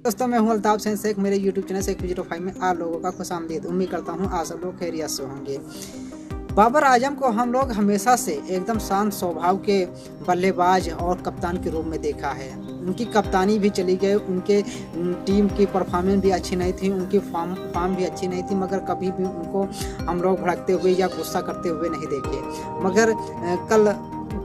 दोस्तों मैं हूं अल्ताफ हुसैन शेख। मेरे YouTube चैनल शेख 05 में आप लोगों का खुशामदीद। उम्मीद करता हूं आप सब लोग खैरियत से होंगे। बाबर आजम को हम लोग हमेशा से एकदम शांत स्वभाव के बल्लेबाज और कप्तान के रूप में देखा है। उनकी कप्तानी भी चली गई, उनके टीम की परफॉर्मेंस भी अच्छी नहीं थी, उनकी फॉर्म भी अच्छी नहीं थी, मगर कभी भी उनको हम लोग भड़कते हुए या गुस्सा करते हुए नहीं देखे। मगर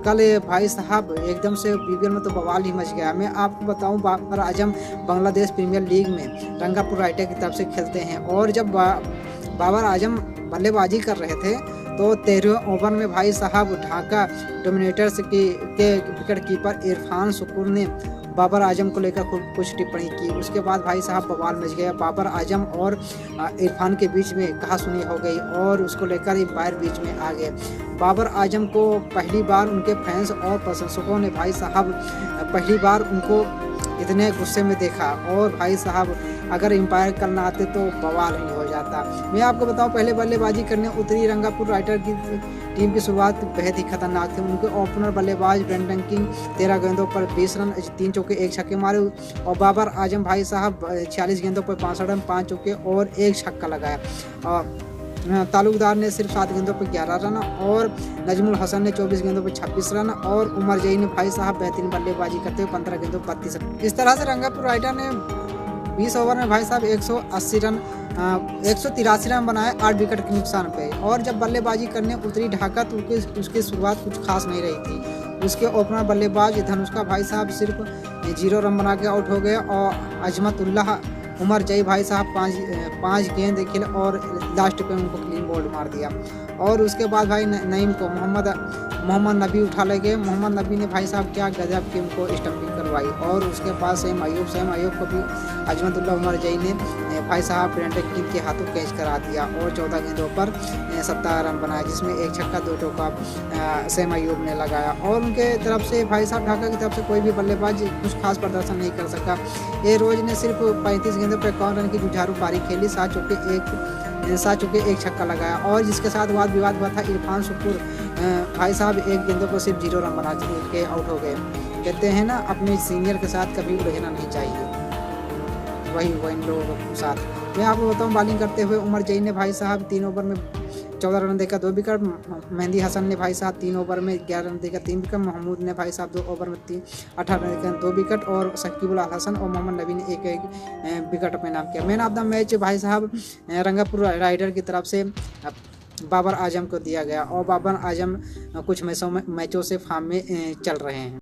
कल भाई साहब एकदम से BBL में तो बवाल ही मच गया। मैं आपको बताऊं, बाबर आजम बांग्लादेश प्रीमियर लीग में रंगापुर राइडर की तरफ से खेलते हैं और जब बाबर आजम बल्लेबाजी कर रहे थे तो 13वें ओवर में भाई साहब ढाका डोमिनेटर्स के विकेट कीपर इरफान शुक्र ने बाबर आजम को लेकर कुछ टिप्पणी की। उसके बाद भाई साहब बवाल मच गया। बाबर आजम और इरफान के बीच में कहासुनी हो गई और उसको लेकर एम्पायर बीच में आ गए। बाबर आजम को पहली बार उनके फैंस और प्रशंसकों ने भाई साहब पहली बार उनको इतने गुस्से में देखा और भाई साहब अगर एम्पायर कल ना आते तो बवाल ही हो जाता। मैं आपको बताऊं, पहले बल्लेबाजी करने उतरी रंगापुर राइडर की टीम की शुरुआत बेहद ही खतरनाक थी। उनके ओपनर बल्लेबाज ब्रेंडन किंग 13 गेंदों पर 20 रन, 3 चौके 1 छक्के मारे और बाबर आजम भाई साहब 46 गेंदों पर 65 रन, 5 चौके और 1 छक्का लगाया। और तालुकदार ने सिर्फ 7 गेंदों पर 11 रन और नजमुल हसन ने 24 गेंदों पर 26 रन और उमर जई ने भाई साहब बेहतरीन बल्लेबाजी करते हुए 15 गेंदों पर 32 रन। इस तरह से रंगापुर राइडर ने 20 ओवर में भाई साहब 183 रन बनाए 8 विकेट के नुकसान पे। और जब बल्लेबाजी करने उतरी ढाका तो उसकी शुरुआत कुछ खास नहीं रही थी। उसके ओपनर बल्लेबाज धनुष्का भाई साहब सिर्फ 0 रन बना के आउट हो गए और अजमतुल्लाह उमर जई भाई साहब 5 गेंद खेले और लास्ट पे उनको क्लीन बोल्ड मार दिया। और उसके बाद भाई नईम को मोहम्मद नबी उठा ले गए। मोहम्मद नबी ने भाई साहब क्या गजब की उनको स्टंपिंग करवाई। और उसके बाद सेम अयूब को भी अजमतुल्लाह उमर जई ने भाई साहब ब्रेंडन किंग के हाथों कैच करा दिया और 14 गेंदों पर 17 रन बनाए, जिसमें 1 छक्का 2 चौका सेम अयूब ने लगाया। और उनके तरफ से भाई साहब ढाका की तरफ से कोई भी बल्लेबाज कुछ खास प्रदर्शन नहीं कर सका। ये रोज ने सिर्फ 35 गेंदों पर 51 रन की जुझारू पारी खेली, 7 चौके 1 छक्का लगाया। और जिसके साथ वाद विवाद हुआ था, इरफान शुक्र भाई साहब 1 गेंदों पर सिर्फ 0 रन बना के आउट हो गए। कहते हैं ना, अपने सीनियर के साथ कभी उलझना नहीं चाहिए, वही इन लोगों के साथ। मैं आपको बताऊं, बॉलिंग करते हुए उमर जई ने भाई साहब 3 ओवर में 14 रन देकर 2 विकेट, मेहंदी हसन ने भाई साहब 3 ओवर में 11 रन देकर 3 विकेट, महमूद ने भाई साहब 2 ओवर में 18 रन देकर 2 विकेट और शकीबुल अल हसन और मोहम्मद नबी ने एक विकेट अपने नाम किया। मैन ऑफ द मैच भाई साहब रंगापुर राइडर की तरफ से बाबर आजम को दिया गया और बाबर आजम कुछ मैचों से फॉर्म में चल रहे हैं।